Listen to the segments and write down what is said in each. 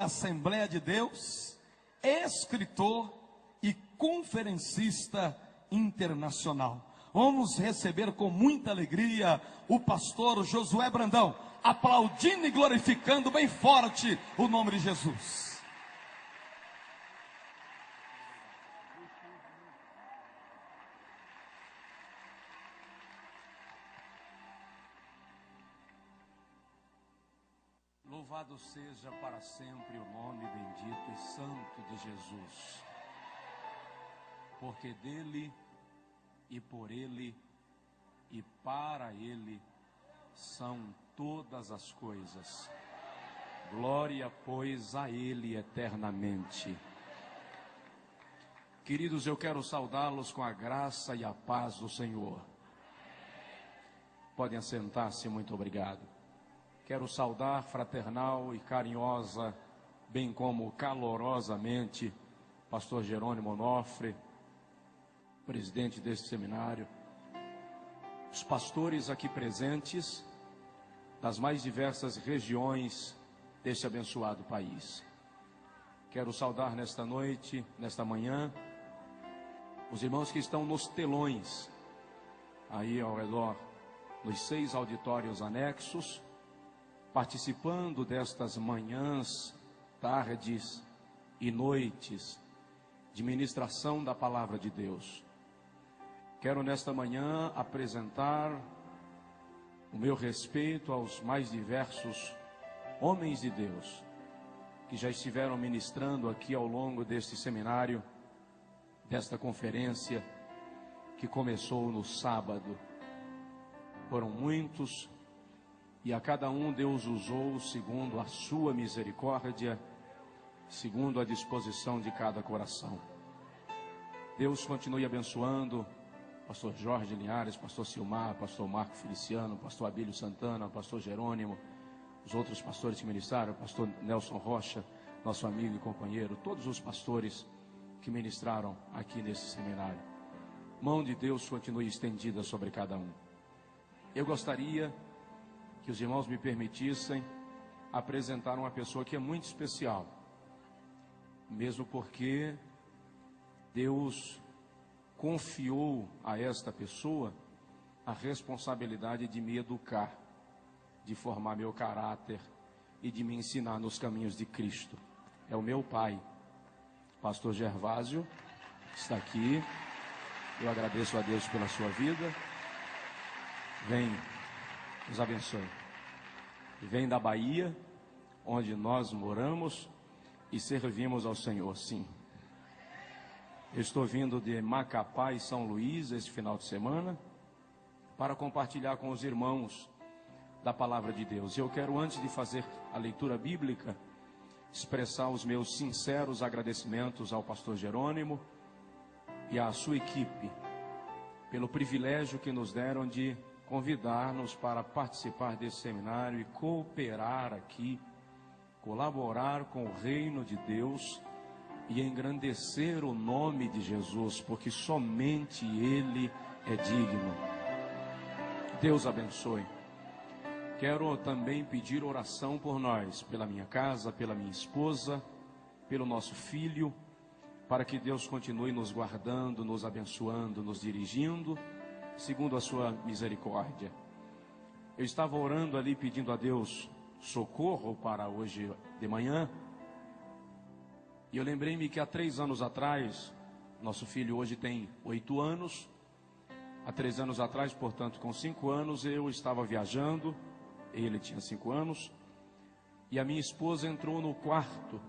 Assembleia de Deus, escritor e conferencista internacional. Vamos receber com muita alegria o pastor Josué Brandão, aplaudindo e glorificando bem forte o nome de Jesus. Louvado seja para sempre o nome bendito e santo de Jesus, porque dele e por ele e para ele são todas as coisas. Glória, pois, a ele eternamente. Queridos, eu quero saudá-los com a graça e a paz do Senhor. Podem assentar-se, muito obrigado. Quero saudar fraternal e carinhosa, bem como calorosamente, pastor Jerônimo Onofre, presidente deste seminário, os pastores aqui presentes, das mais diversas regiões deste abençoado país. Quero saudar nesta noite, nesta manhã, os irmãos que estão nos telões, aí ao redor, nos 6 auditórios anexos, participando destas manhãs, tardes e noites de ministração da palavra de Deus. Quero nesta manhã apresentar o meu respeito aos mais diversos homens de Deus que já estiveram ministrando aqui ao longo deste seminário, desta conferência que começou no sábado. Foram muitos, e a cada um Deus usou segundo a sua misericórdia, segundo a disposição de cada coração. Deus continue abençoando pastor Jorge Linhares, pastor Silmar, pastor Marco Feliciano, pastor Abílio Santana, pastor Jerônimo, os outros pastores que ministraram, pastor Nelson Rocha, nosso amigo e companheiro, todos os pastores que ministraram aqui nesse seminário. Mão de Deus continue estendida sobre cada um. Eu gostaria que os irmãos me permitissem apresentar uma pessoa que é muito especial, mesmo porque Deus confiou a esta pessoa a responsabilidade de me educar, de formar meu caráter e de me ensinar nos caminhos de Cristo. É o meu pai, pastor Gervásio, está aqui. Eu agradeço a Deus pela sua vida. Vem, nos abençoe. Vem da Bahia, onde nós moramos e servimos ao Senhor, sim. Eu estou vindo de Macapá e São Luís esse final de semana para compartilhar com os irmãos da palavra de Deus. Eu quero, antes de fazer a leitura bíblica, expressar os meus sinceros agradecimentos ao pastor Jerônimo e à sua equipe pelo privilégio que nos deram de convidar-nos para participar desse seminário e cooperar aqui, colaborar com o reino de Deus e engrandecer o nome de Jesus, porque somente Ele é digno. Deus abençoe. Quero também pedir oração por nós, pela minha casa, pela minha esposa, pelo nosso filho, para que Deus continue nos guardando, nos abençoando, nos dirigindo, segundo a sua misericórdia. Eu estava orando ali, pedindo a Deus socorro para hoje de manhã, e eu lembrei-me que há 3 anos atrás, nosso filho hoje tem 8 anos, há 3 anos atrás, portanto com 5 anos, eu estava viajando, ele tinha 5 anos, e a minha esposa entrou no quarto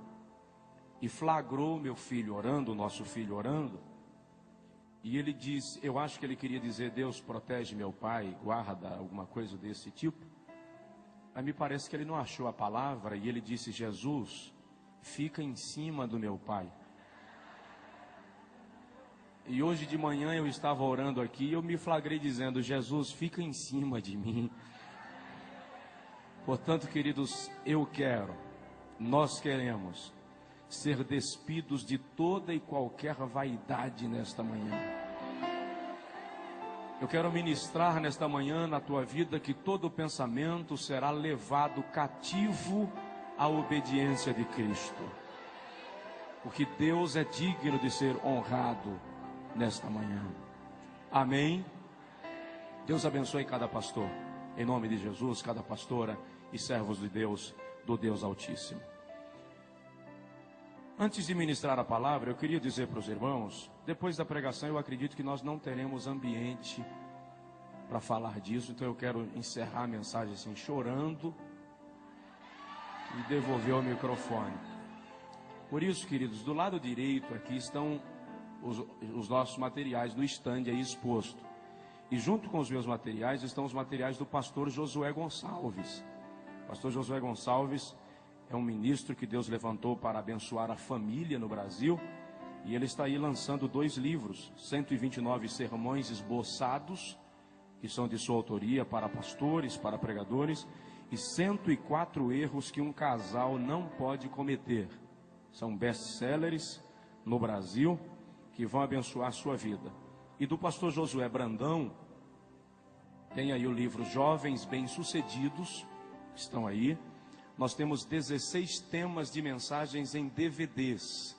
e flagrou meu filho orando, nosso filho orando, e ele disse, eu acho que ele queria dizer, Deus protege meu pai, guarda, alguma coisa desse tipo. Aí me parece que ele não achou a palavra, e ele disse, Jesus, fica em cima do meu pai. E hoje de manhã eu estava orando aqui, e eu me flagrei dizendo, Jesus, fica em cima de mim. Portanto, queridos, nós queremos ser despidos de toda e qualquer vaidade nesta manhã. Eu quero ministrar nesta manhã na tua vida que todo pensamento será levado cativo a obediência de Cristo. Porque Deus é digno de ser honrado nesta manhã. Amém? Deus abençoe cada pastor. Em nome de Jesus, cada pastora e servos de Deus, do Deus Altíssimo. Antes de ministrar a palavra, eu queria dizer para os irmãos, depois da pregação eu acredito que nós não teremos ambiente para falar disso, então eu quero encerrar a mensagem assim, chorando e devolver o microfone. Por isso, queridos, do lado direito aqui estão os nossos materiais no estande aí exposto. E junto com os meus materiais estão os materiais do pastor Josué Gonçalves. O pastor Josué Gonçalves é um ministro que Deus levantou para abençoar a família no Brasil. E ele está aí lançando 2 livros, 129 sermões esboçados, que são de sua autoria para pastores, para pregadores, e 104 erros que um casal não pode cometer. São best-sellers no Brasil, que vão abençoar a sua vida. E do pastor Josué Brandão, tem aí o livro Jovens Bem-Sucedidos, estão aí. Nós temos 16 temas de mensagens em DVDs.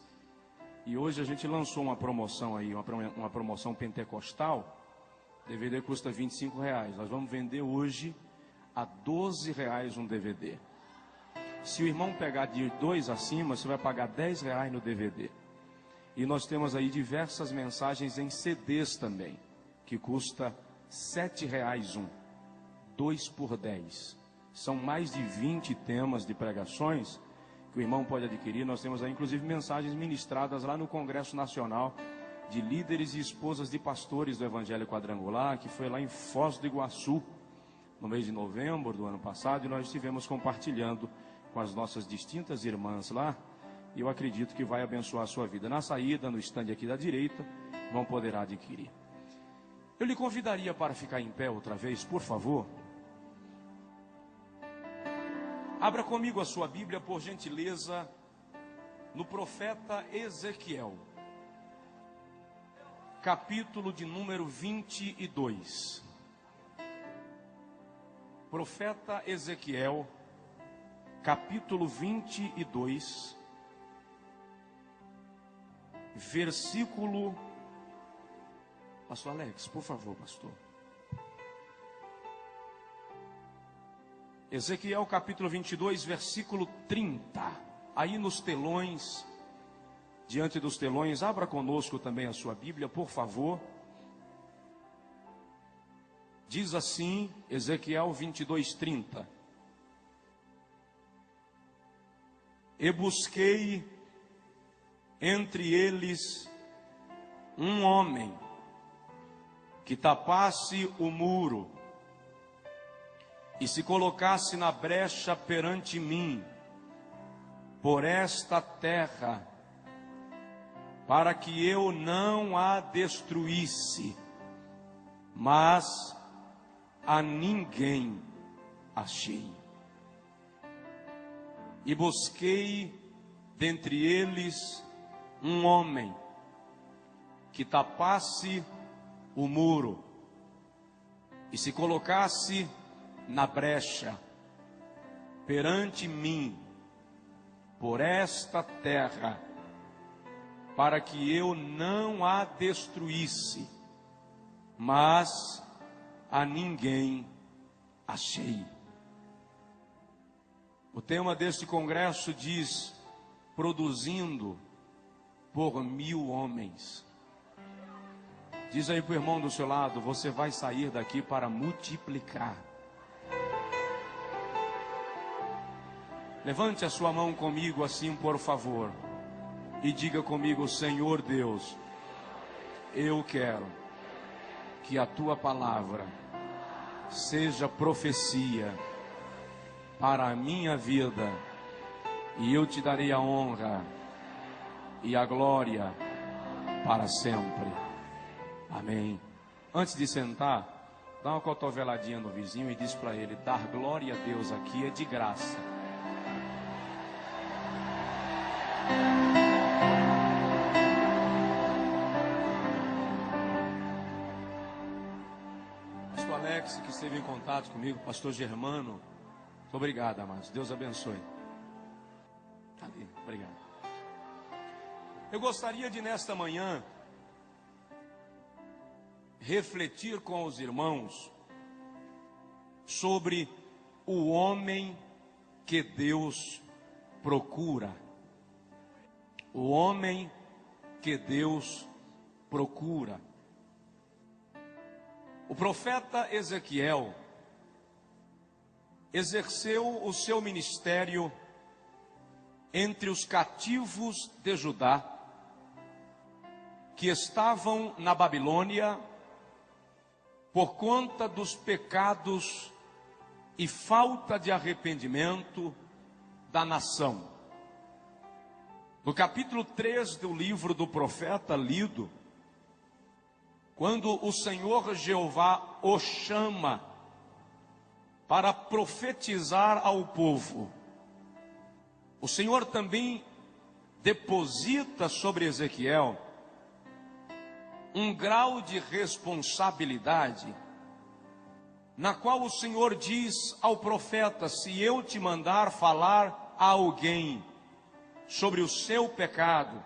E hoje a gente lançou uma promoção aí, uma promoção pentecostal. DVD custa R$25. Nós vamos vender hoje a R$12 um DVD. Se o irmão pegar de 2 acima, você vai pagar R$10 no DVD. E nós temos aí diversas mensagens em CDs também, que custa R$7 um, 2 por 10. São mais de 20 temas de pregações que o irmão pode adquirir. Nós temos aí inclusive mensagens ministradas lá no Congresso Nacional de líderes e esposas de pastores do Evangelho Quadrangular, que foi lá em Foz do Iguaçu, no mês de novembro do ano passado, e nós estivemos compartilhando com as nossas distintas irmãs lá, e eu acredito que vai abençoar a sua vida. Na saída, no estande aqui da direita, vão poder adquirir. Eu lhe convidaria para ficar em pé outra vez, por favor. Abra comigo a sua Bíblia, por gentileza, no profeta Ezequiel, capítulo de número 22. Profeta Ezequiel, capítulo 22, versículo... Pastor Alex, por favor, pastor. Ezequiel capítulo 22, versículo 30. Aí nos telões, diante dos telões, abra conosco também a sua Bíblia, por favor. Diz assim, Ezequiel 22, 30. E busquei entre eles um homem que tapasse o muro e se colocasse na brecha perante mim, por esta terra, para que eu não a destruísse, mas a ninguém achei. E busquei dentre eles um homem que tapasse o muro e se colocasse na brecha perante mim, por esta terra, para que eu não a destruísse, mas a ninguém achei. O tema deste congresso diz: produzindo por 1000 homens. Diz aí para o irmão do seu lado: você vai sair daqui para multiplicar. Levante a sua mão comigo assim, por favor, e diga comigo: Senhor Deus, eu quero que a tua palavra seja profecia para a minha vida, e eu te darei a honra e a glória para sempre. Amém. Antes de sentar, dá uma cotoveladinha no vizinho e diz para ele: dar glória a Deus aqui é de graça. Pastor Alex, que esteve em contato comigo, pastor Germano, muito obrigado, amados. Deus abençoe. Obrigado. Eu gostaria de, nesta manhã, refletir com os irmãos sobre o homem que Deus procura. O homem que Deus procura. O profeta Ezequiel exerceu o seu ministério entre os cativos de Judá, que estavam na Babilônia por conta dos pecados e falta de arrependimento da nação. No capítulo 3 do livro do profeta lido, quando o Senhor Jeová o chama para profetizar ao povo, o Senhor também deposita sobre Ezequiel um grau de responsabilidade, na qual o Senhor diz ao profeta: se eu te mandar falar a alguém sobre o seu pecado,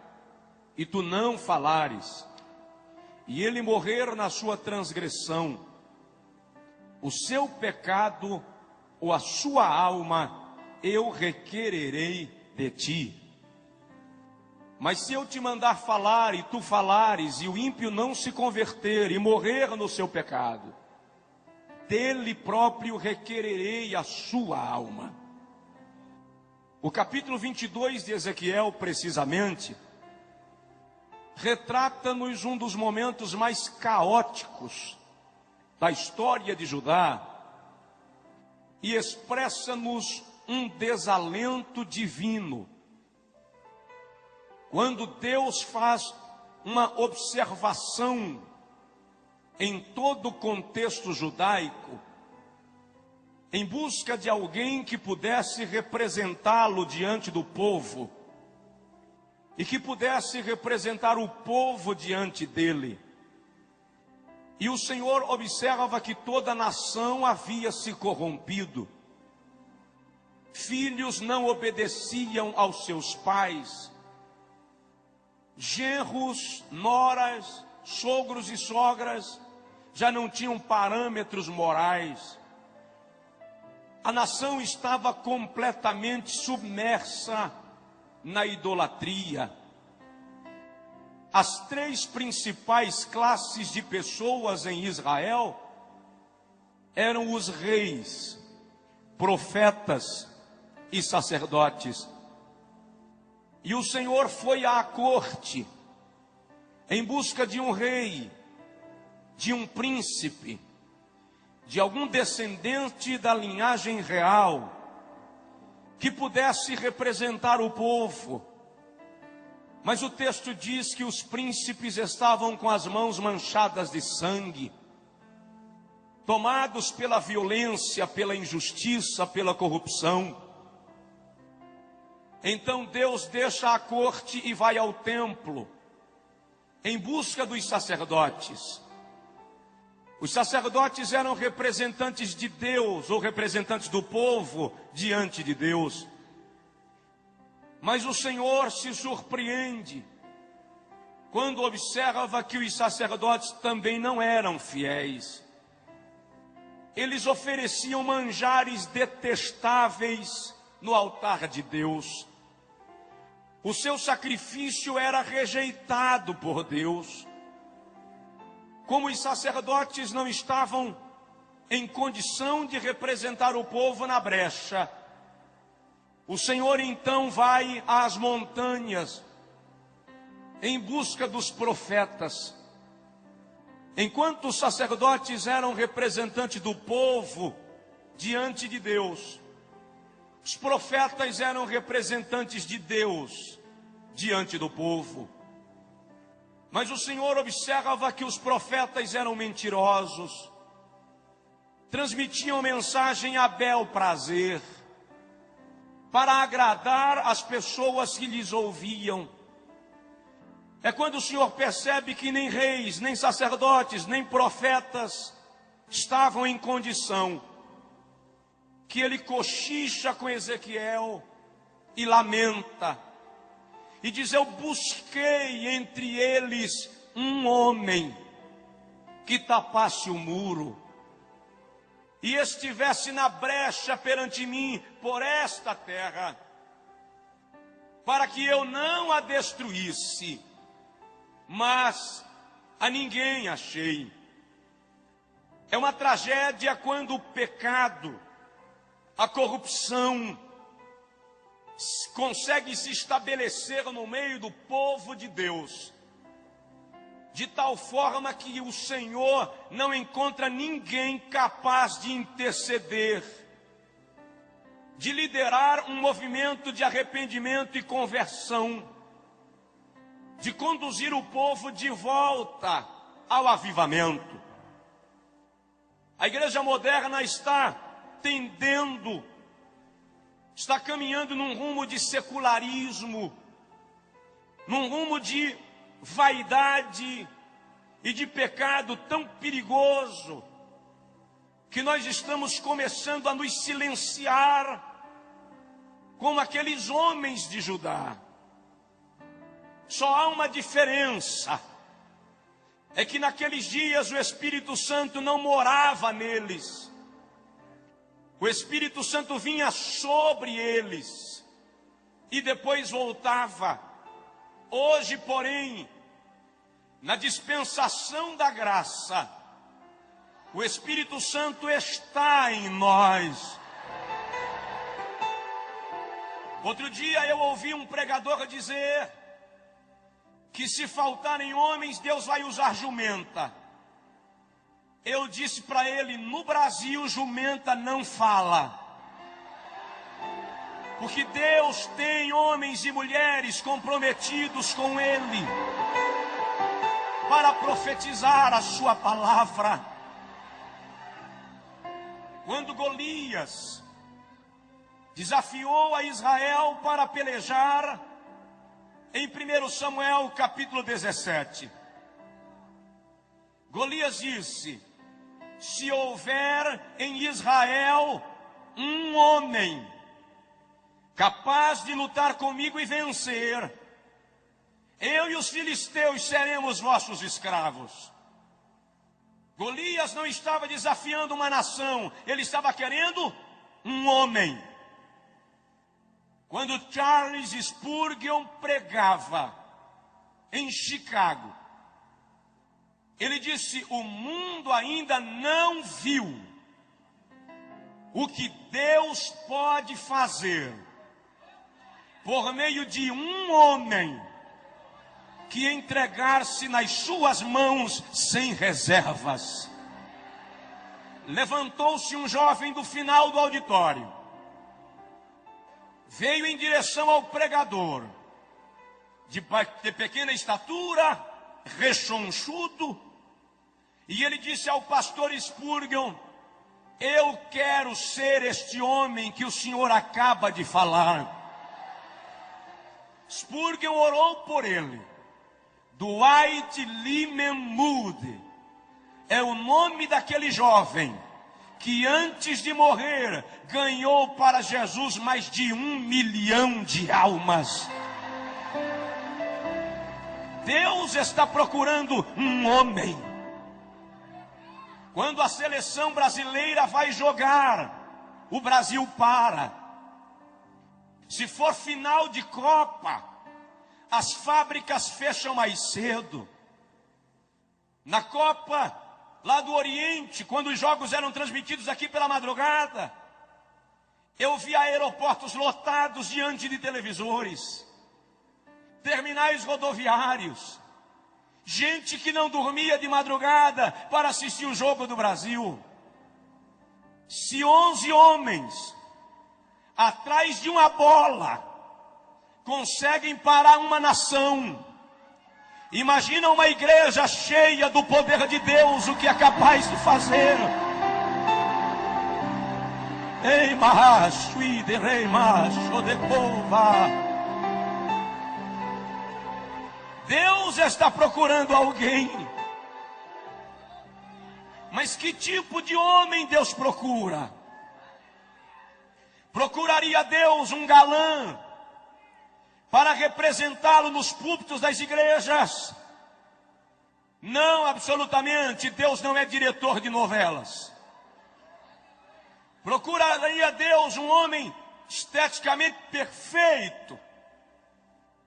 e tu não falares, e ele morrer na sua transgressão, o seu pecado ou a sua alma eu requererei de ti. Mas se eu te mandar falar e tu falares, e o ímpio não se converter e morrer no seu pecado, dele próprio requererei a sua alma. O capítulo 22 de Ezequiel, precisamente, retrata-nos um dos momentos mais caóticos da história de Judá e expressa-nos um desalento divino. Quando Deus faz uma observação em todo o contexto judaico, em busca de alguém que pudesse representá-lo diante do povo, e que pudesse representar o povo diante dele. E o Senhor observa que toda a nação havia se corrompido. Filhos não obedeciam aos seus pais. Genros, noras, sogros e sogras já não tinham parâmetros morais. A nação estava completamente submersa na idolatria. As três principais classes de pessoas em Israel eram os reis, profetas e sacerdotes. E o Senhor foi à corte em busca de um rei, de um príncipe, de algum descendente da linhagem real, que pudesse representar o povo. Mas o texto diz que os príncipes estavam com as mãos manchadas de sangue, tomados pela violência, pela injustiça, pela corrupção. Então Deus deixa a corte e vai ao templo, em busca dos sacerdotes. Os sacerdotes eram representantes de Deus, ou representantes do povo diante de Deus. Mas o Senhor se surpreende quando observa que os sacerdotes também não eram fiéis. Eles ofereciam manjares detestáveis no altar de Deus. O seu sacrifício era rejeitado por Deus. Como os sacerdotes não estavam em condição de representar o povo na brecha, o Senhor então vai às montanhas em busca dos profetas. Enquanto os sacerdotes eram representantes do povo diante de Deus, os profetas eram representantes de Deus diante do povo. Mas o Senhor observa que os profetas eram mentirosos, transmitiam mensagem a bel prazer, para agradar as pessoas que lhes ouviam. É quando o Senhor percebe que nem reis, nem sacerdotes, nem profetas estavam em condição, que ele cochicha com Ezequiel e lamenta e diz: eu busquei entre eles um homem que tapasse o muro e estivesse na brecha perante mim por esta terra, para que eu não a destruísse, mas a ninguém achei. É uma tragédia quando o pecado, a corrupção, consegue se estabelecer no meio do povo de Deus, de tal forma que o Senhor não encontra ninguém capaz de interceder, de liderar um movimento de arrependimento e conversão, de conduzir o povo de volta ao avivamento. A igreja moderna está tendendo, está caminhando num rumo de secularismo, num rumo de vaidade e de pecado tão perigoso, que nós estamos começando a nos silenciar como aqueles homens de Judá. Só há uma diferença, é que naqueles dias o Espírito Santo não morava neles. O Espírito Santo vinha sobre eles e depois voltava. Hoje, porém, na dispensação da graça, o Espírito Santo está em nós. Outro dia eu ouvi um pregador dizer que se faltarem homens, Deus vai usar jumenta. Eu disse para ele: no Brasil jumenta não fala, porque Deus tem homens e mulheres comprometidos com Ele para profetizar a sua palavra. Quando Golias desafiou a Israel para pelejar, em 1 Samuel capítulo 17, Golias disse: se houver em Israel um homem capaz de lutar comigo e vencer, eu e os filisteus seremos vossos escravos. Golias não estava desafiando uma nação, ele estava querendo um homem. Quando Charles Spurgeon pregava em Chicago, ele disse: o mundo ainda não viu o que Deus pode fazer por meio de um homem que entregar-se nas suas mãos sem reservas. Levantou-se um jovem do final do auditório, veio em direção ao pregador, de pequena estatura, rechonchudo, e ele disse ao pastor Spurgeon: eu quero ser este homem que o senhor acaba de falar. Spurgeon orou por ele. Dwight Lyman Moody é o nome daquele jovem que antes de morrer ganhou para Jesus mais de 1 milhão de almas. Deus está procurando um homem. Quando a seleção brasileira vai jogar, o Brasil para. Se for final de Copa, as fábricas fecham mais cedo. Na Copa lá do Oriente, quando os jogos eram transmitidos aqui pela madrugada, eu vi aeroportos lotados diante de televisores, terminais rodoviários, gente que não dormia de madrugada para assistir o jogo do Brasil. Se 11 homens atrás de uma bola conseguem parar uma nação, imagina uma igreja cheia do poder de Deus, o que é capaz de fazer. Ei, macho, rei macho de pova. Deus está procurando alguém. Mas que tipo de homem Deus procura? Procuraria Deus um galã para representá-lo nos púlpitos das igrejas. Não, absolutamente, Deus não é diretor de novelas. Procuraria Deus um homem esteticamente perfeito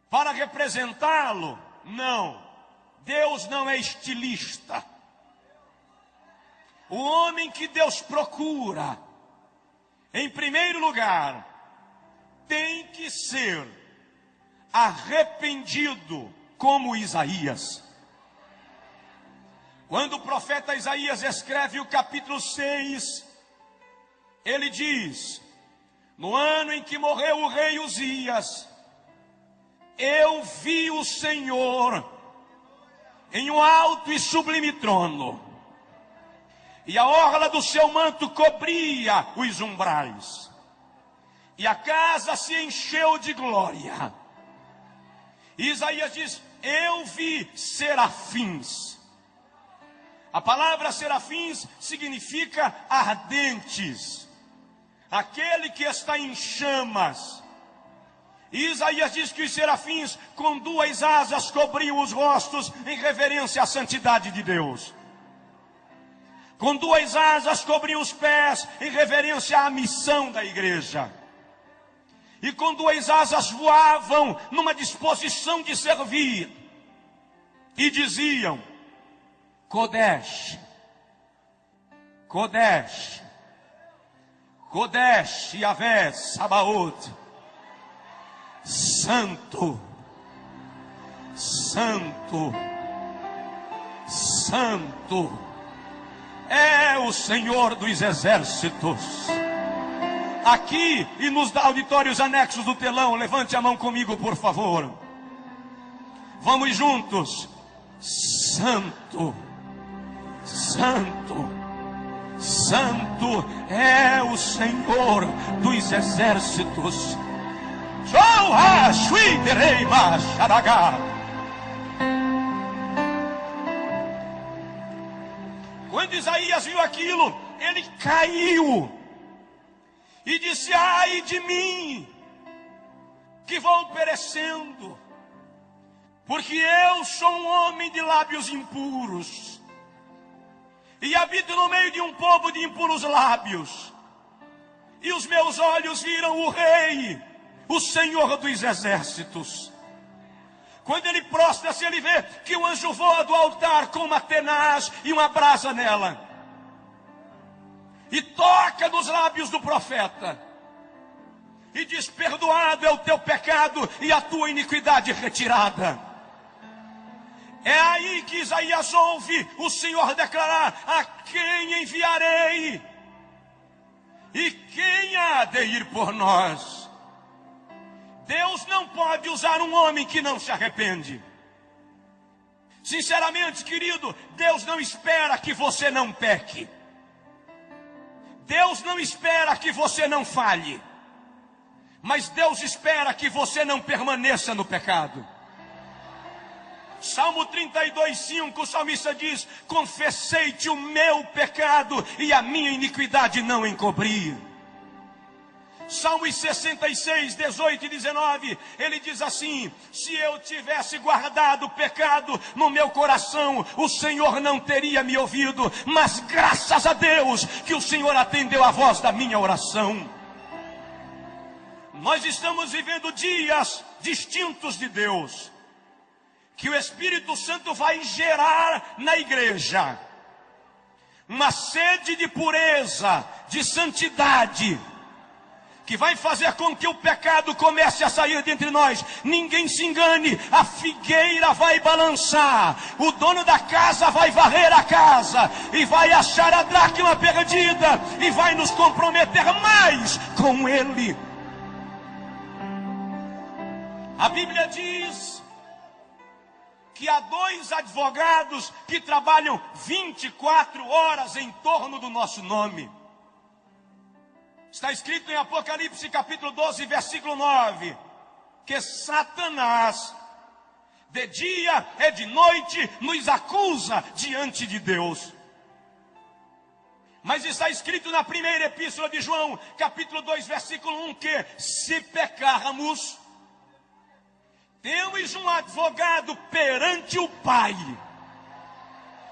para representá-lo? Não, Deus não é estilista. O homem que Deus procura, em primeiro lugar, tem que ser arrependido como Isaías. Quando o profeta Isaías escreve o capítulo 6, ele diz: no ano em que morreu o rei Uzias, eu vi o Senhor em um alto e sublime trono, e a orla do seu manto cobria os umbrais, e a casa se encheu de glória. E Isaías diz: eu vi serafins. A palavra serafins significa ardentes, aquele que está em chamas. E Isaías diz que os serafins com duas asas cobriam os rostos em reverência à santidade de Deus. Com duas asas cobriam os pés em reverência à missão da igreja. E com duas asas voavam numa disposição de servir. E diziam: Kodesh, Kodesh, Kodesh Yahvé Sabaoth, Santo, Santo, Santo é o Senhor dos exércitos. Aqui e nos auditórios anexos do telão, levante a mão comigo, por favor. Vamos juntos. Santo, Santo, Santo é o Senhor dos exércitos. Quando Isaías viu aquilo, ele caiu e disse: ai de mim, que vou perecendo, porque eu sou um homem de lábios impuros, e habito no meio de um povo de impuros lábios, e os meus olhos viram o Rei, o Senhor dos exércitos. Quando ele prostra-se, ele vê que o anjo voa do altar com uma tenaz e uma brasa nela, e toca nos lábios do profeta, e diz: perdoado é o teu pecado e a tua iniquidade retirada. É aí que Isaías ouve o Senhor declarar: a quem enviarei? E quem há de ir por nós? Deus não pode usar um homem que não se arrepende. Sinceramente, querido, Deus não espera que você não peque. Deus não espera que você não falhe. Mas Deus espera que você não permaneça no pecado. Salmo 32:5, o salmista diz: confessei-te o meu pecado e a minha iniquidade não encobri. Salmos 66, 18 e 19, ele diz assim: se eu tivesse guardado o pecado no meu coração, o Senhor não teria me ouvido, mas graças a Deus que o Senhor atendeu a voz da minha oração. Nós estamos vivendo dias distintos de Deus, que o Espírito Santo vai gerar na igreja uma sede de pureza, de santidade, que vai fazer com que o pecado comece a sair de entre nós. Ninguém se engane, a figueira vai balançar, o dono da casa vai varrer a casa, e vai achar a dracma perdida, e vai nos comprometer mais com ele. A Bíblia diz que há 2 advogados que trabalham 24 horas em torno do nosso nome. Está escrito em Apocalipse capítulo 12, versículo 9, que Satanás, de dia e de noite, nos acusa diante de Deus. Mas está escrito na primeira epístola de João, capítulo 2, versículo 1, que se pecarmos, temos um advogado perante o Pai,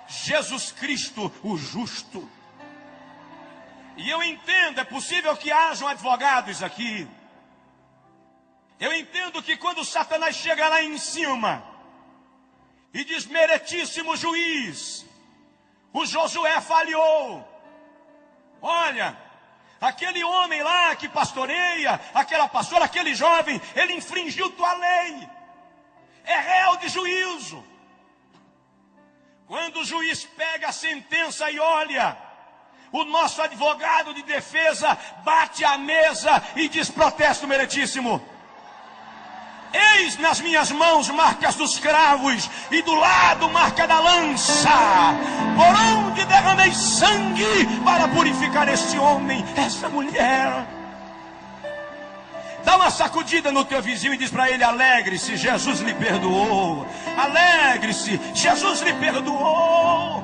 Jesus Cristo, o justo. E eu entendo, é possível que hajam advogados aqui. Eu entendo que quando Satanás chega lá em cima e diz: meritíssimo juiz, o Josué falhou. Olha, aquele homem lá que pastoreia, aquela pastora, aquele jovem, ele infringiu tua lei. É réu de juízo. Quando o juiz pega a sentença e olha, o nosso advogado de defesa bate a mesa e diz: protesto meritíssimo. Eis nas minhas mãos marcas dos cravos e do lado marca da lança, por onde derramei sangue para purificar este homem, essa mulher. Dá uma sacudida no teu vizinho e diz para ele: alegre-se, Jesus lhe perdoou. Alegre-se, Jesus lhe perdoou.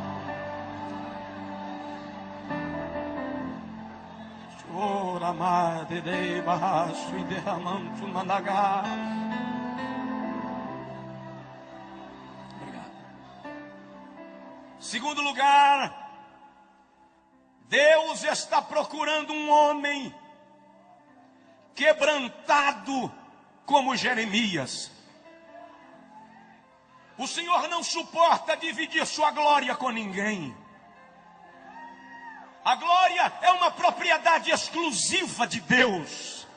Ora madre dei baixo e derramando mandagar. Obrigado. Segundo lugar, Deus está procurando um homem quebrantado como Jeremias. O Senhor não suporta dividir sua glória com ninguém. A glória é uma propriedade exclusiva de Deus.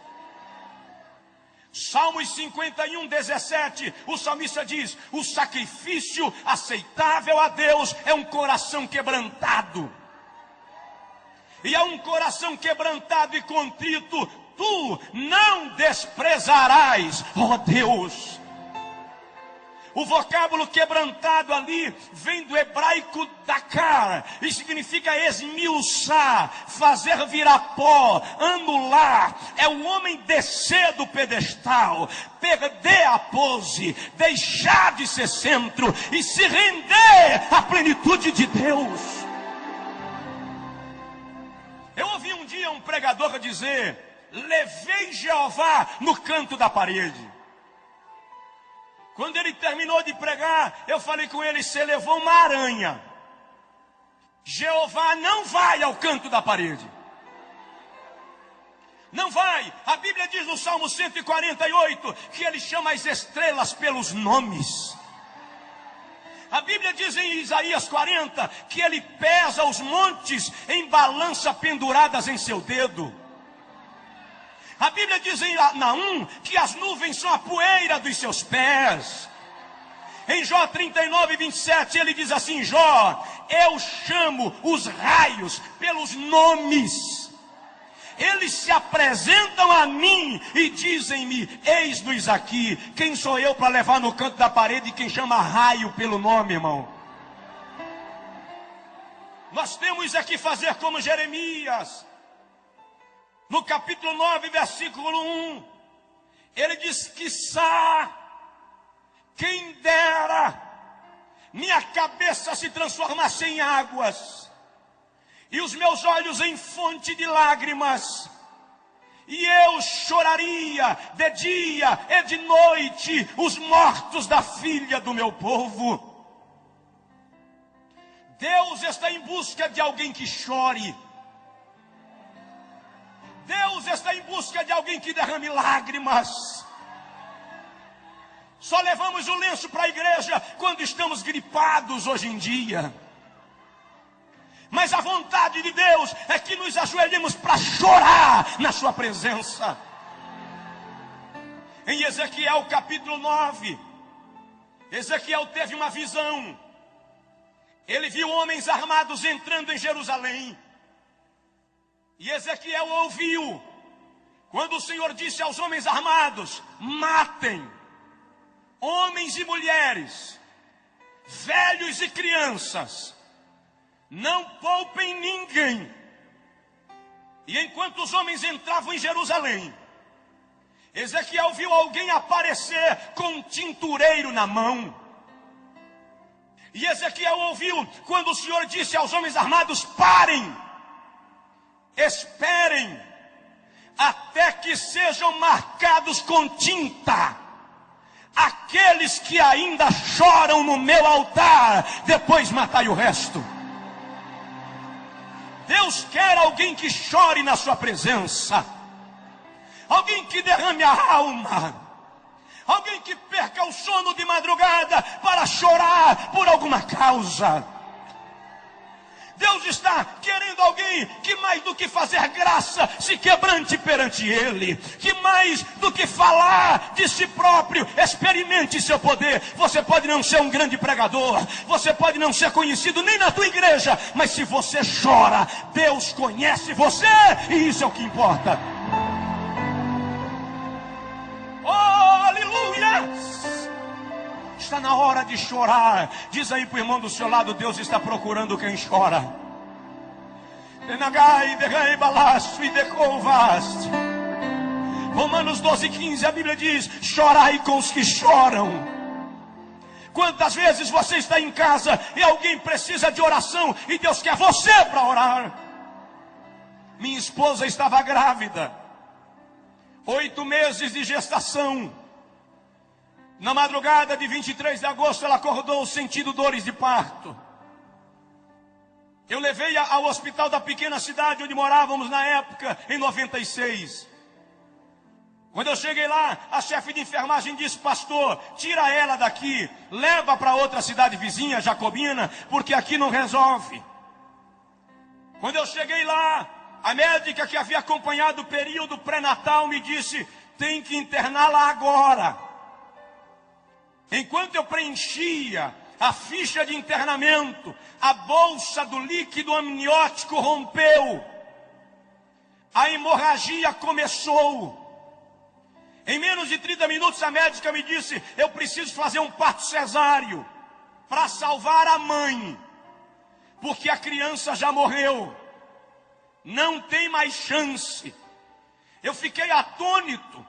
Salmos 51, 17, o salmista diz: o sacrifício aceitável a Deus é um coração quebrantado. E a um coração quebrantado e contrito, tu não desprezarás, ó Deus. O vocábulo quebrantado ali vem do hebraico dakar e significa esmiuçar, fazer virar pó, anular. É o homem descer do pedestal, perder a pose, deixar de ser centro e se render à plenitude de Deus. Eu ouvi um dia um pregador dizer: levei Jeová no canto da parede. Quando ele terminou de pregar, eu falei com ele: você levou uma aranha. Jeová não vai ao canto da parede. Não vai. A Bíblia diz no Salmo 148 que ele chama as estrelas pelos nomes. A Bíblia diz em Isaías 40 que ele pesa os montes em balança penduradas em seu dedo. A Bíblia diz em Naum que as nuvens são a poeira dos seus pés. Em Jó 39, 27, ele diz assim: Jó, eu chamo os raios pelos nomes. Eles se apresentam a mim e dizem-me: eis-nos aqui. Quem sou eu para levar no canto da parede quem chama raio pelo nome, irmão? Nós temos aqui fazer como Jeremias. No capítulo 9, versículo 1, ele diz: quiçá, quem dera, minha cabeça se transformasse em águas, e os meus olhos em fonte de lágrimas, e eu choraria de dia e de noite os mortos da filha do meu povo. Deus está em busca de alguém que chore. Deus está em busca de alguém que derrame lágrimas. Só levamos o lenço para a igreja quando estamos gripados hoje em dia. Mas a vontade de Deus é que nos ajoelhemos para chorar na sua presença. Em Ezequiel capítulo 9, Ezequiel teve uma visão. Ele viu homens armados entrando em Jerusalém. E Ezequiel ouviu quando o Senhor disse aos homens armados: matem homens e mulheres, velhos e crianças, não poupem ninguém. E enquanto os homens entravam em Jerusalém, Ezequiel viu alguém aparecer com um tintureiro na mão. E Ezequiel ouviu quando o Senhor disse aos homens armados: parem, esperem até que sejam marcados com tinta aqueles que ainda choram no meu altar, depois matai o resto. Deus quer alguém que chore na sua presença, alguém que derrame a alma, alguém que perca o sono de madrugada para chorar por alguma causa. Deus está querendo alguém que mais do que fazer graça, se quebrante perante Ele, que mais do que falar de si próprio, experimente seu poder. Você pode não ser um grande pregador, você pode não ser conhecido nem na tua igreja, mas se você chora, Deus conhece você, e isso é o que importa. Oh, aleluia! Está na hora de chorar. Diz aí para o irmão do seu lado: Deus está procurando quem chora. Romanos 12:15, a Bíblia diz: chorai com os que choram. Quantas vezes você está em casa e alguém precisa de oração e Deus quer você para orar? Minha esposa estava grávida, 8 meses de gestação. Na madrugada de 23 de agosto, ela acordou sentindo dores de parto. Eu levei-a ao hospital da pequena cidade onde morávamos na época, em 96. Quando eu cheguei lá, a chefe de enfermagem disse: pastor, tira ela daqui, leva para outra cidade vizinha, Jacobina, porque aqui não resolve. Quando eu cheguei lá, a médica que havia acompanhado o período pré-natal me disse: tem que interná-la agora. Enquanto eu preenchia a ficha de internamento, a bolsa do líquido amniótico rompeu. A hemorragia começou. Em menos de 30 minutos a médica me disse: eu preciso fazer um parto cesáreo para salvar a mãe, porque a criança já morreu. Não tem mais chance. Eu fiquei atônito.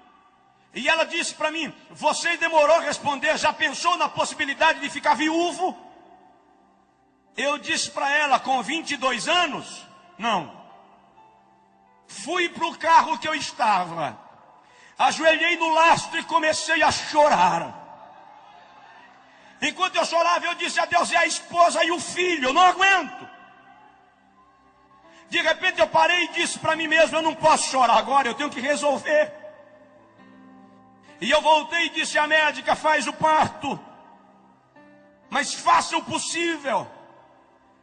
E ela disse para mim: você demorou a responder, já pensou na possibilidade de ficar viúvo? Eu disse para ela: com 22 anos, não. Fui para o carro que eu estava, ajoelhei no lastro e comecei a chorar. Enquanto eu chorava, eu disse a Deus: é a esposa e o filho, eu não aguento. De repente eu parei e disse para mim mesmo: eu não posso chorar agora, eu tenho que resolver. E eu voltei e disse à médica: faz o parto, mas faça o possível.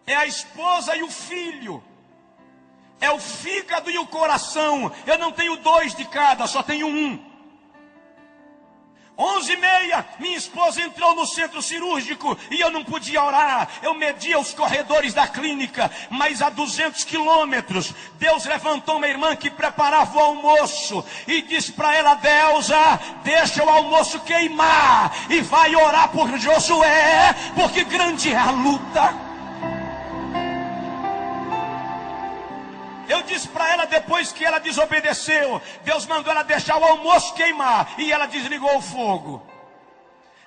É a esposa e o filho, é o fígado e o coração. Eu não tenho 2 de cada, só tenho um. 11h30, minha esposa entrou no centro cirúrgico e eu não podia orar. Eu media os corredores da clínica, mas a 200 quilômetros, Deus levantou uma irmã que preparava o almoço e disse para ela: Deusa, deixa o almoço queimar e vai orar por Josué, porque grande é a luta. Eu disse para ela, depois que ela desobedeceu, Deus mandou ela deixar o almoço queimar, e ela desligou o fogo.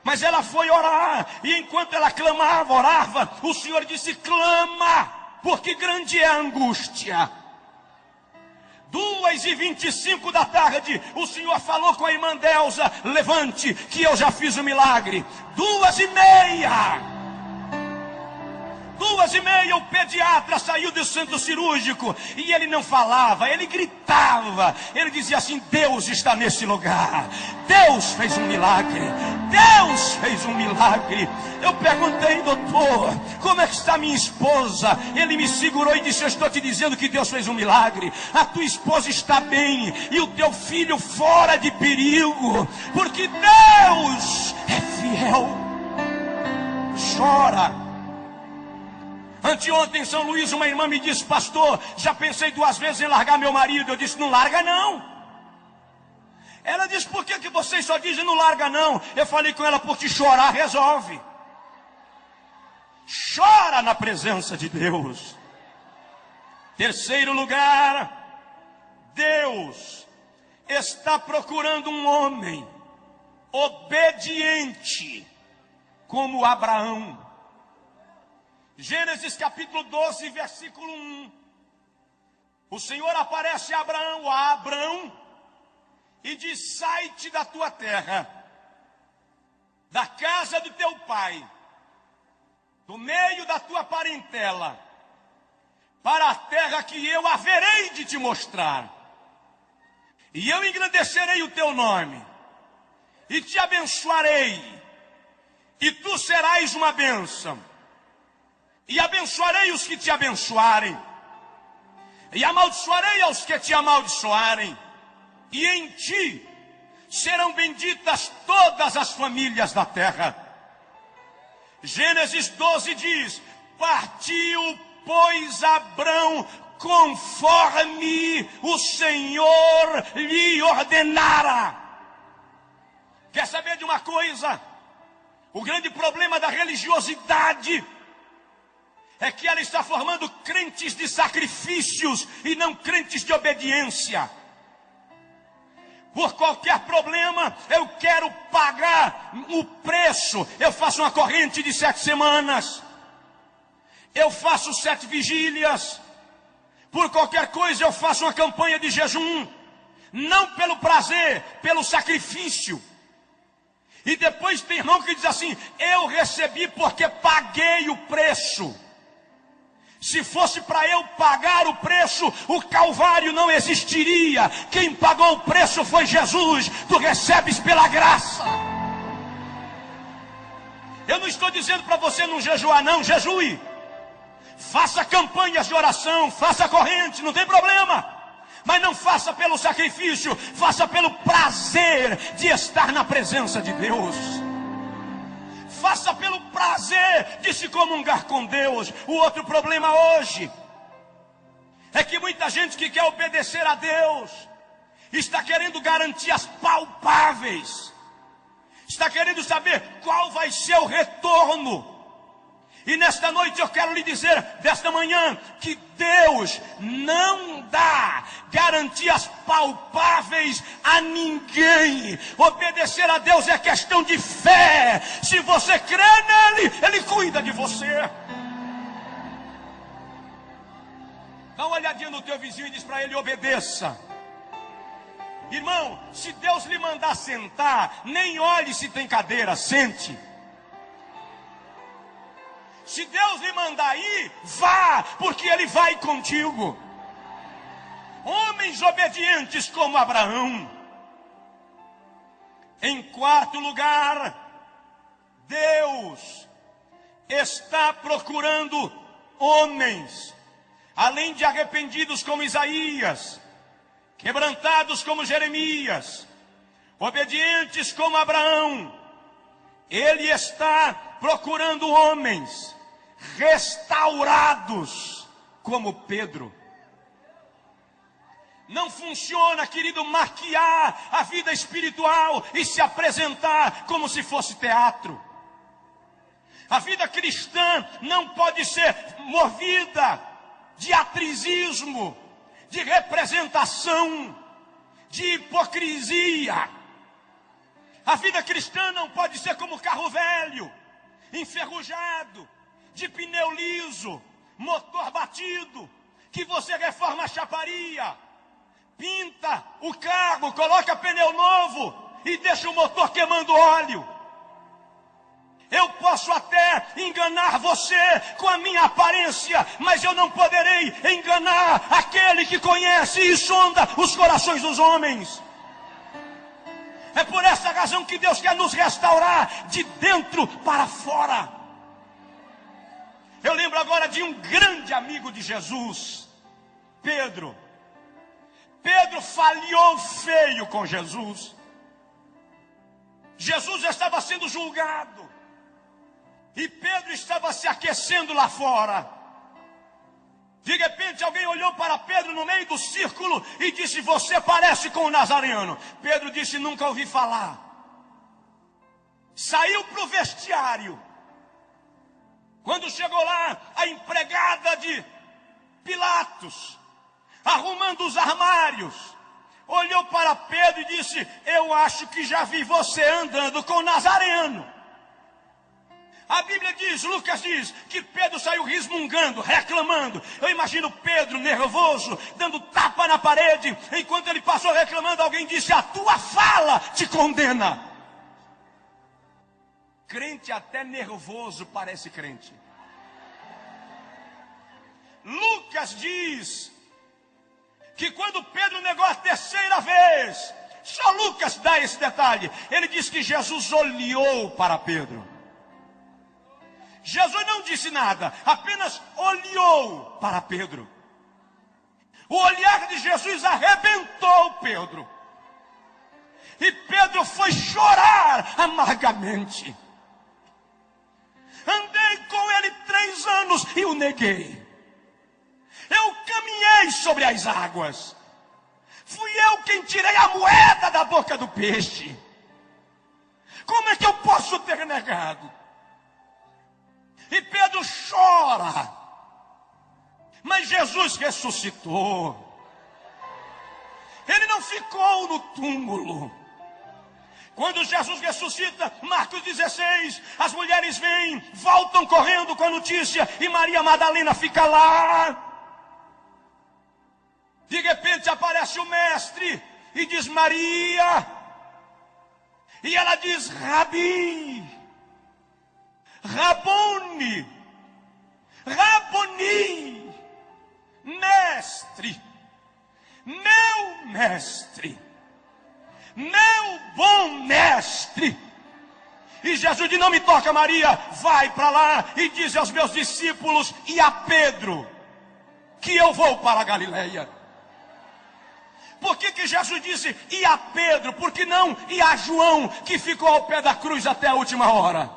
Mas ela foi orar, e enquanto ela clamava, orava, o Senhor disse: clama, porque grande é a angústia. 2h25 da tarde, o Senhor falou com a irmã Delza: levante, que eu já fiz o milagre. 2h30, o pediatra saiu do centro cirúrgico e ele não falava, ele gritava, ele dizia assim: Deus está nesse lugar, Deus fez um milagre, Deus fez um milagre. Eu perguntei: doutor, como é que está minha esposa? Ele me segurou e disse: eu estou te dizendo que Deus fez um milagre, a tua esposa está bem e o teu filho fora de perigo, porque Deus é fiel. Chora. Anteontem em São Luís, uma irmã me disse: pastor, já pensei 2 vezes em largar meu marido. Eu disse: não larga não. Ela disse: por que vocês só dizem não larga não? Eu falei com ela: porque chorar resolve. Chora na presença de Deus. Terceiro lugar, Deus está procurando um homem obediente como Abraão. Gênesis capítulo 12, versículo 1. O Senhor aparece a Abraão, e diz: sai-te da tua terra, da casa do teu pai, do meio da tua parentela, para a terra que eu haverei de te mostrar. E eu engrandecerei o teu nome, e te abençoarei, e tu serás uma bênção. E abençoarei os que te abençoarem, e amaldiçoarei aos que te amaldiçoarem. E em ti serão benditas todas as famílias da terra. Gênesis 12 diz: partiu, pois, Abrão conforme o Senhor lhe ordenara. Quer saber de uma coisa? O grande problema da religiosidade é que ela está formando crentes de sacrifícios e não crentes de obediência. Por qualquer problema, eu quero pagar o preço. Eu faço uma corrente de 7 semanas. Eu faço 7 vigílias. Por qualquer coisa, eu faço uma campanha de jejum. Não pelo prazer, pelo sacrifício. E depois tem irmão que diz assim: eu recebi porque paguei o preço. Se fosse para eu pagar o preço, o Calvário não existiria. Quem pagou o preço foi Jesus. Tu recebes pela graça. Eu não estou dizendo para você não jejuar, não. Jejue. Faça campanhas de oração, faça corrente, não tem problema. Mas não faça pelo sacrifício, faça pelo prazer de estar na presença de Deus. Faça pelo prazer de se comungar com Deus. O outro problema hoje é que muita gente que quer obedecer a Deus está querendo garantias palpáveis, está querendo saber qual vai ser o retorno. E nesta noite eu quero lhe dizer, desta manhã, que Deus não dá garantias palpáveis a ninguém. Obedecer a Deus é questão de fé. Se você crê nele, ele cuida de você. Dá uma olhadinha no teu vizinho e diz para ele: obedeça. Irmão, se Deus lhe mandar sentar, nem olhe se tem cadeira, sente. Se Deus lhe mandar ir, vá, porque Ele vai contigo. Homens obedientes como Abraão. Em quarto lugar, Deus está procurando homens, além de arrependidos como Isaías, quebrantados como Jeremias, obedientes como Abraão. Ele está procurando homens restaurados como Pedro. Não funciona, querido, maquiar a vida espiritual e se apresentar como se fosse teatro. A vida cristã não pode ser movida de atrizismo, de representação, de hipocrisia. A vida cristã não pode ser como carro velho, enferrujado, de pneu liso, motor batido, que você reforma a chaparia, pinta o carro, coloca pneu novo e deixa o motor queimando óleo. Eu posso até enganar você com a minha aparência, mas eu não poderei enganar aquele que conhece e sonda os corações dos homens. É por essa razão que Deus quer nos restaurar de dentro para fora. Eu lembro agora de um grande amigo de Jesus, Pedro. Pedro falhou feio com Jesus. Jesus estava sendo julgado e Pedro estava se aquecendo lá fora. De repente alguém olhou para Pedro no meio do círculo e disse: você parece com o Nazareno. Pedro disse: nunca ouvi falar. Saiu para o vestiário. Quando chegou lá, a empregada de Pilatos, arrumando os armários, olhou para Pedro e disse: eu acho que já vi você andando com o Nazareno. A Bíblia diz, Lucas diz, que Pedro saiu resmungando, reclamando. Eu imagino Pedro nervoso, dando tapa na parede. Enquanto ele passou reclamando, alguém disse: a tua fala te condena. Crente até nervoso parece crente. Lucas diz que quando Pedro negou a terceira vez, só Lucas dá esse detalhe, ele diz que Jesus olhou para Pedro. Jesus não disse nada, apenas olhou para Pedro. O olhar de Jesus arrebentou Pedro. E Pedro foi chorar amargamente. Andei com ele 3 anos e o neguei. Eu caminhei sobre as águas. Fui eu quem tirei a moeda da boca do peixe. Como é que eu posso ter negado? E Pedro chora. Mas Jesus ressuscitou. Ele não ficou no túmulo. Quando Jesus ressuscita, Marcos 16, as mulheres vêm, voltam correndo com a notícia, e Maria Madalena fica lá. De repente aparece o mestre e diz Maria. E ela diz Rabi, Rabone, Raboni, mestre, meu mestre, meu bom mestre. E Jesus diz, não me toca Maria, vai para lá e diz aos meus discípulos e a Pedro que eu vou para a Galileia. Por que Jesus disse e a Pedro? Por que não e a João, que ficou ao pé da cruz até a última hora?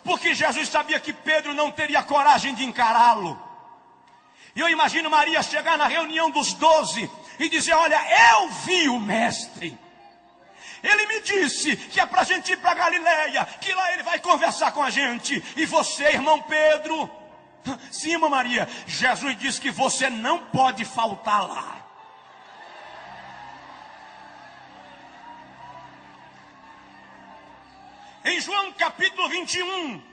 Porque Jesus sabia que Pedro não teria coragem de encará-lo. E eu imagino Maria chegar na reunião dos 12 e dizer, olha, eu vi o mestre. Ele me disse que é para a gente ir para a Galileia, que lá ele vai conversar com a gente. E você, irmão Pedro? Sim, irmã Maria, Jesus disse que você não pode faltar lá. Em João capítulo 21,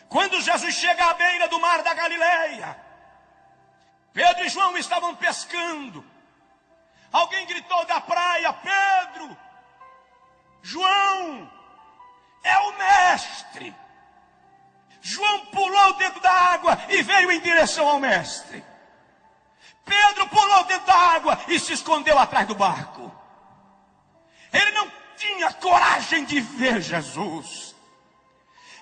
quando Jesus chega à beira do mar da Galileia, Pedro e João estavam pescando. Alguém gritou da praia, Pedro, João, é o mestre. João pulou dentro da água e veio em direção ao mestre. Pedro pulou dentro da água e se escondeu atrás do barco. Ele não tinha coragem de ver Jesus.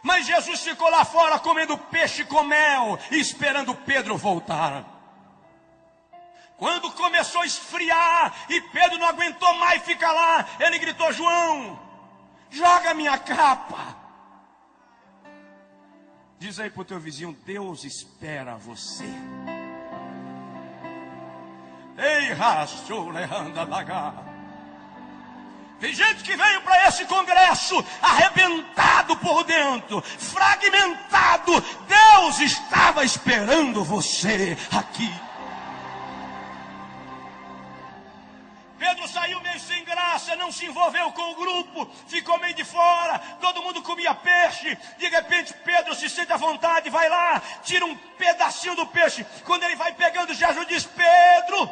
Mas Jesus ficou lá fora comendo peixe com mel e esperando Pedro voltar. Quando começou a esfriar e Pedro não aguentou mais ficar lá, ele gritou, João, joga minha capa. Diz aí pro teu vizinho, Deus espera você. Ei, racho, leanda lagar. Tem gente que veio para esse congresso arrebentado por dentro, fragmentado. Deus estava esperando você aqui. Pedro saiu meio sem graça, não se envolveu com o grupo, ficou meio de fora, todo mundo comia peixe. De repente Pedro se sente à vontade, vai lá, tira um pedacinho do peixe. Quando ele vai pegando, Jesus diz, Pedro,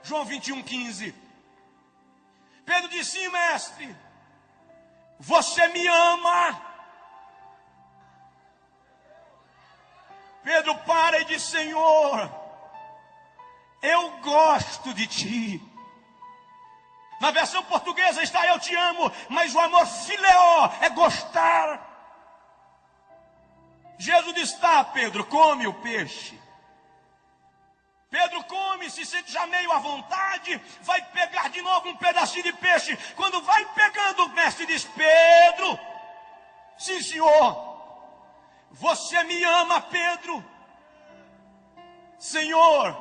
João 21:15. Pedro disse, sim, mestre, você me ama? Pedro para e diz, Senhor, eu gosto de ti. Na versão portuguesa está eu te amo, mas o amor fileó é gostar. Jesus diz, tá, Pedro, come o peixe. Pedro come, se sente já meio à vontade, vai pegar de novo um pedacinho de peixe. Quando vai pegando, o mestre diz, Pedro, sim senhor, você me ama, Pedro? Senhor,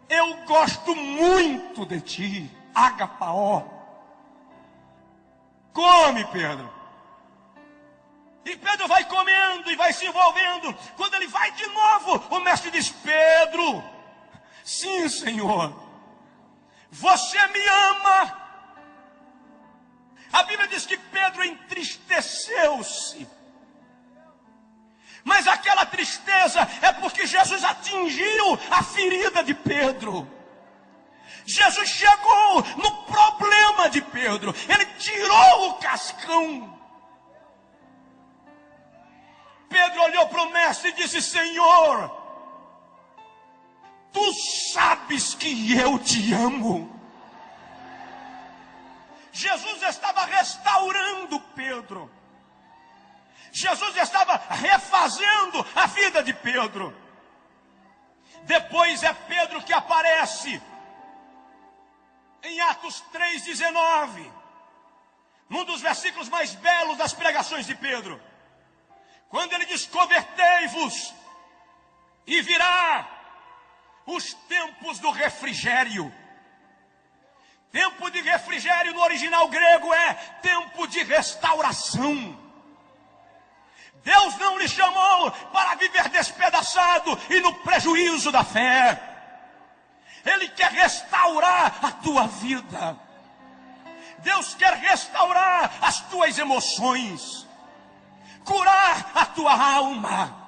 eu gosto muito de ti, agapaó. Come, Pedro. E Pedro vai comendo e vai se envolvendo. Quando ele vai de novo, o mestre diz, Pedro, sim, Senhor, você me ama? A Bíblia diz que Pedro entristeceu-se. Mas aquela tristeza é porque Jesus atingiu a ferida de Pedro. Jesus chegou no problema de Pedro. Ele tirou o cascão. olhou para o mestre e disse: Senhor, tu sabes que eu te amo. Jesus estava restaurando Pedro. Jesus estava refazendo a vida de Pedro. Depois é Pedro que aparece em Atos 3,19, num dos versículos mais belos das pregações de Pedro, quando ele diz: convertei-vos e virá os tempos do refrigério. Tempo de refrigério no original grego é tempo de restauração. Deus não lhe chamou para viver despedaçado e no prejuízo da fé. Ele quer restaurar a tua vida. Deus quer restaurar as tuas emoções, curar a tua alma.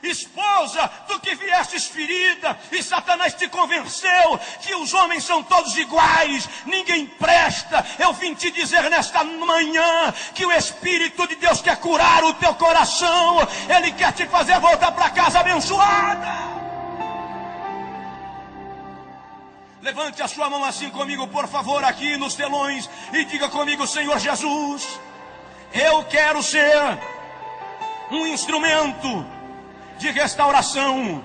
Esposa, tu que viestes ferida e Satanás te convenceu que os homens são todos iguais, ninguém presta. Eu vim te dizer nesta manhã que o Espírito de Deus quer curar o teu coração. Ele quer te fazer voltar para casa abençoada. Levante a sua mão assim comigo, por favor, aqui nos telões, e diga comigo: Senhor Jesus, eu quero ser um instrumento de restauração.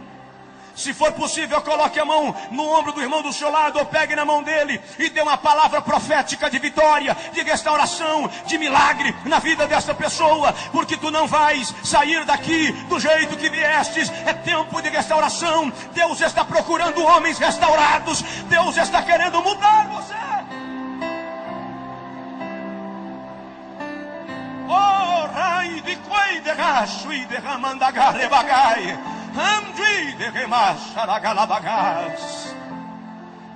Se for possível, coloque a mão no ombro do irmão do seu lado, ou pegue na mão dele e dê uma palavra profética de vitória, de restauração, de milagre na vida dessa pessoa, porque tu não vais sair daqui do jeito que viestes. É tempo de restauração. Deus está procurando homens restaurados. Deus está querendo mudar você. Oh, rai de coi de racho e de ramandagare bagai.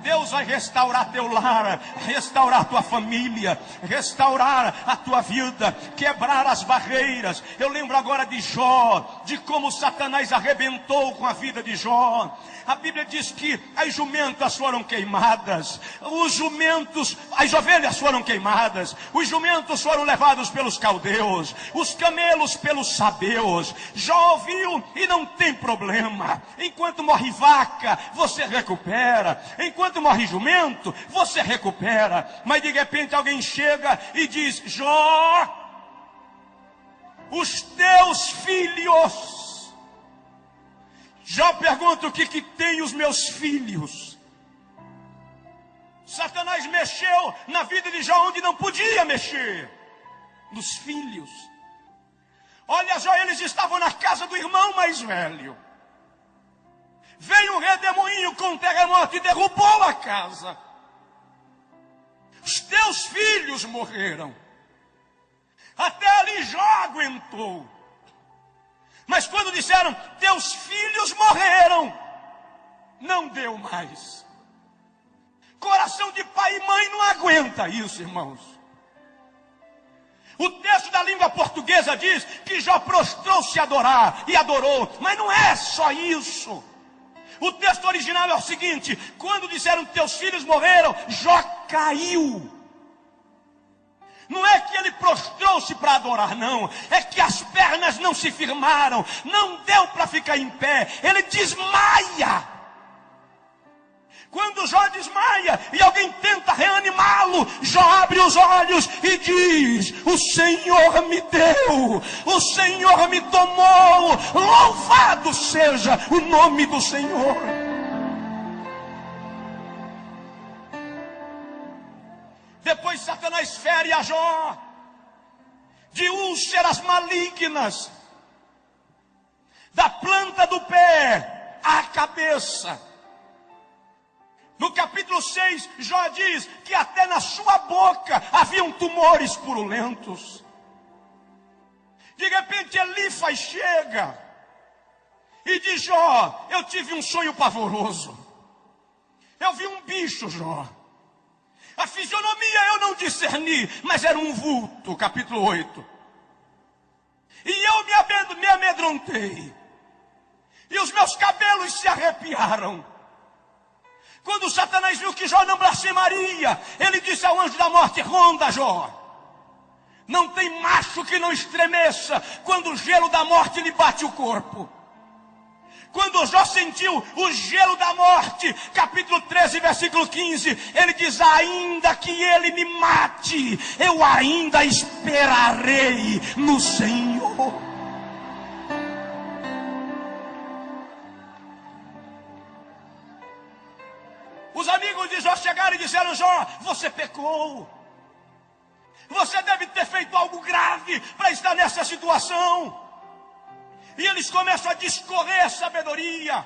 Deus vai restaurar teu lar, restaurar tua família, restaurar a tua vida, quebrar as barreiras. Eu lembro agora de Jó, de como Satanás arrebentou com a vida de Jó. A Bíblia diz que as jumentas foram queimadas, as ovelhas foram queimadas, os jumentos foram levados pelos caldeus, os camelos pelos sabeus. Jó ouviu e não tem problema. Enquanto morre vaca, você recupera. Enquanto morre jumento, você recupera. Mas de repente alguém chega e diz: Jó, os teus filhos. Jó pergunta: o que tem os meus filhos? Satanás mexeu na vida de Jó onde não podia mexer, nos filhos. Olha Jó, eles estavam na casa do irmão mais velho. Veio um redemoinho com um terremoto e derrubou a casa. Os teus filhos morreram. Até ali Jó aguentou. Mas quando disseram: teus filhos morreram, não deu mais. Coração de pai e mãe não aguenta isso, irmãos. O texto da língua portuguesa diz que Jó prostrou-se a adorar, e adorou. Mas não é só isso. O texto original é o seguinte: quando disseram teus filhos morreram, Jó caiu. Não é que ele prostrou-se para adorar, não. É que as pernas não se firmaram, não deu para ficar em pé. Ele desmaia. Quando Jó desmaia e alguém tenta reanimá-lo, Jó abre os olhos e diz: o Senhor me deu, o Senhor me tomou, louvado seja o nome do Senhor. Depois Satanás fere a Jó de úlceras malignas, da planta do pé à cabeça. No capítulo 6, Jó diz que até na sua boca haviam tumores purulentos. De repente Elifas chega e diz: Jó, eu tive um sonho pavoroso. Eu vi um bicho, Jó. A fisionomia eu não discerni, mas era um vulto, capítulo 8. E eu me amedrontei. E os meus cabelos se arrepiaram. Quando Satanás viu que Jó não blasfemaria, ele disse ao anjo da morte: ronda, Jó. Não tem macho que não estremeça quando o gelo da morte lhe bate o corpo. Quando Jó sentiu o gelo da morte, capítulo 13, versículo 15, ele diz: ainda que ele me mate, eu ainda esperarei no Senhor. Os amigos de Jó chegaram e disseram: Jó, você pecou. Você deve ter feito algo grave para estar nessa situação. E eles começam a discorrer sabedoria.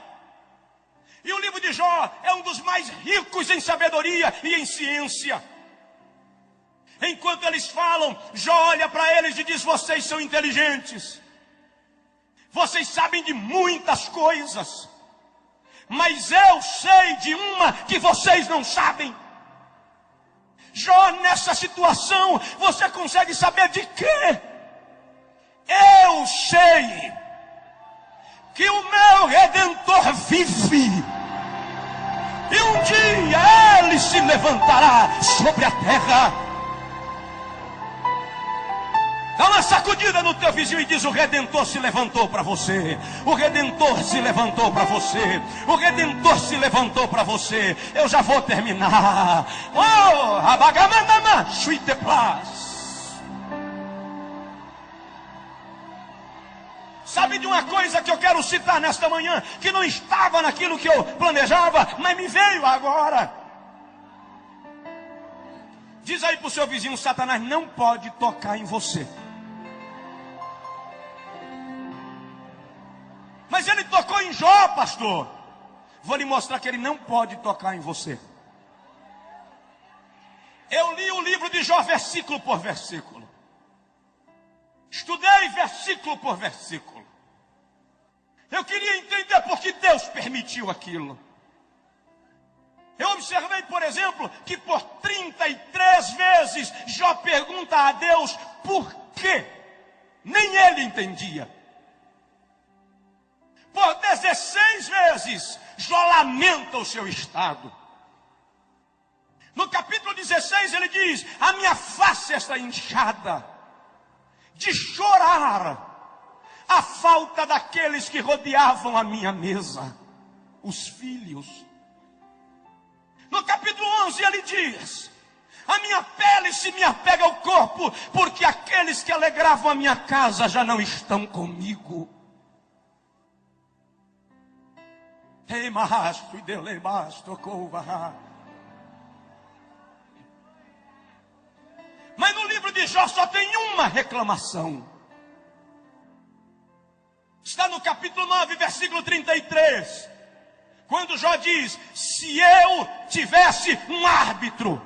E o livro de Jó é um dos mais ricos em sabedoria e em ciência. Enquanto eles falam, Jó olha para eles e diz: vocês são inteligentes. Vocês sabem de muitas coisas. Mas eu sei de uma que vocês não sabem. Jó, nessa situação, você consegue saber de quê? Eu sei que o meu Redentor vive, e um dia ele se levantará sobre a terra. Dá uma sacudida no teu vizinho e diz: o Redentor se levantou para você. O Redentor se levantou para você. O Redentor se levantou para você. Eu já vou terminar. Oh, abagamandama, suite plas. Sabe de uma coisa que eu quero citar nesta manhã, que não estava naquilo que eu planejava, mas me veio agora. Diz aí para o seu vizinho: Satanás não pode tocar em você. Mas ele tocou em Jó, pastor. Vou lhe mostrar que ele não pode tocar em você. Eu li o livro de Jó versículo por versículo. Estudei versículo por versículo. Eu queria entender por que Deus permitiu aquilo. Eu observei, por exemplo, que por 33 vezes Jó pergunta a Deus por quê. Nem ele entendia. Por 16 vezes Jó lamenta o seu estado. No capítulo 16 ele diz: a minha face está inchada de chorar a falta daqueles que rodeavam a minha mesa, os filhos. No capítulo 11 ele diz: a minha pele se me apega ao corpo, porque aqueles que alegravam a minha casa já não estão comigo. Mas no livro de Jó só tem uma reclamação. Está no capítulo 9, versículo 33. Quando Jó diz: se eu tivesse um árbitro,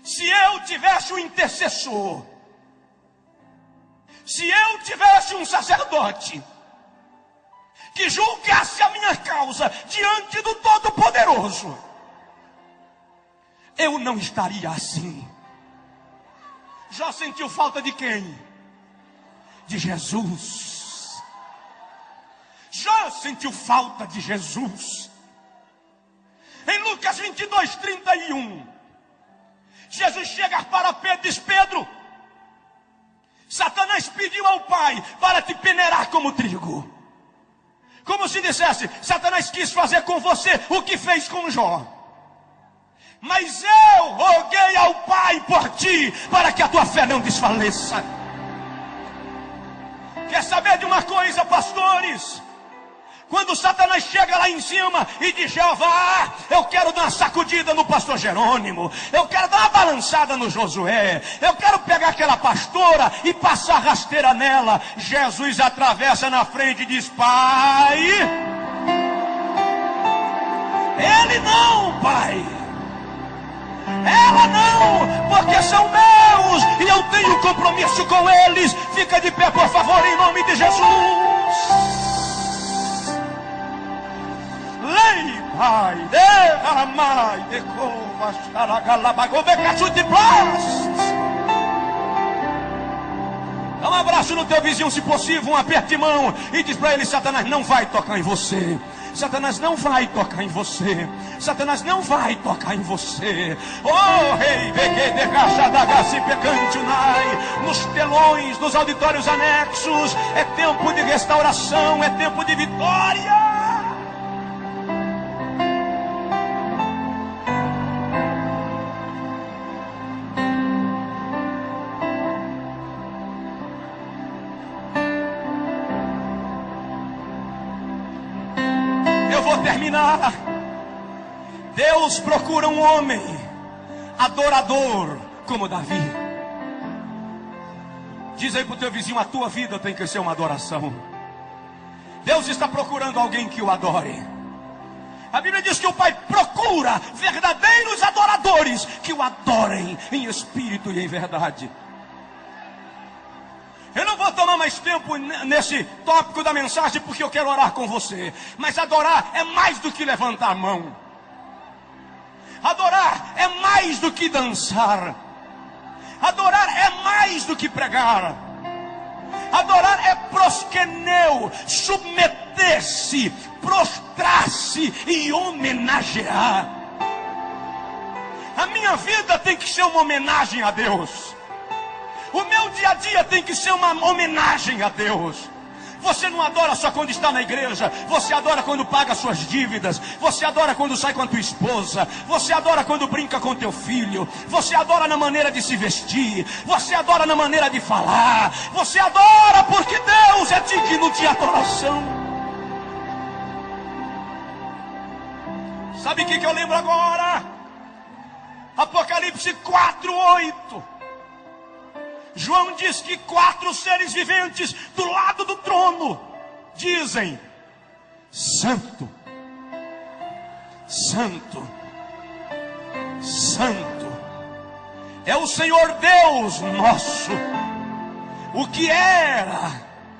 se eu tivesse um intercessor, se eu tivesse um sacerdote que julgasse a minha causa diante do Todo-Poderoso, eu não estaria assim. Jó sentiu falta de quem? De Jesus. Jó sentiu falta de Jesus. Em Lucas 22, 31, Jesus chega para Pedro e diz: Pedro, Satanás pediu ao Pai para te peneirar como trigo. Como se dissesse: Satanás quis fazer com você o que fez com Jó. Mas eu roguei ao Pai por ti, para que a tua fé não desfaleça. Quer saber de uma coisa, pastores? Quando Satanás chega lá em cima e diz: Jeová, eu quero dar uma sacudida no pastor Jerônimo, eu quero dar uma balançada no Josué, eu quero pegar aquela pastora e passar rasteira nela, Jesus atravessa na frente e diz: Pai, ele não, Pai, ela não, porque são meus e eu tenho compromisso com eles. Fica de pé, por favor, em nome de Jesus. Lei, Pai, derramai, decova, xaragalabagove, cachute, blast. Dá um abraço no teu vizinho, se possível, um aperto de mão, e diz para ele: Satanás não vai tocar em você. Satanás não vai tocar em você. Satanás não vai tocar em você. Oh, rei, de caixa da gace pecante unai. Nos telões, nos auditórios anexos, é tempo de restauração, é tempo de vitória. Terminar. Deus procura um homem adorador como Davi. Diz aí para o teu vizinho: a tua vida tem que ser uma adoração. Deus está procurando alguém que o adore. A Bíblia diz que o Pai procura verdadeiros adoradores que o adorem em espírito e em verdade. Eu não vou tomar mais tempo nesse tópico da mensagem, porque eu quero orar com você. Mas adorar é mais do que levantar a mão. Adorar é mais do que dançar. Adorar é mais do que pregar. Adorar é proskeneu, submeter-se, prostrar-se e homenagear. A minha vida tem que ser uma homenagem a Deus. O meu dia a dia tem que ser uma homenagem a Deus. Você não adora só quando está na igreja. Você adora quando paga suas dívidas. Você adora quando sai com a tua esposa. Você adora quando brinca com teu filho. Você adora na maneira de se vestir. Você adora na maneira de falar. Você adora porque Deus é digno de adoração. Sabe o que eu lembro agora? Apocalipse 4:8. João diz que 4 seres viventes do lado do trono dizem: Santo, Santo, Santo é o Senhor Deus nosso, o que era,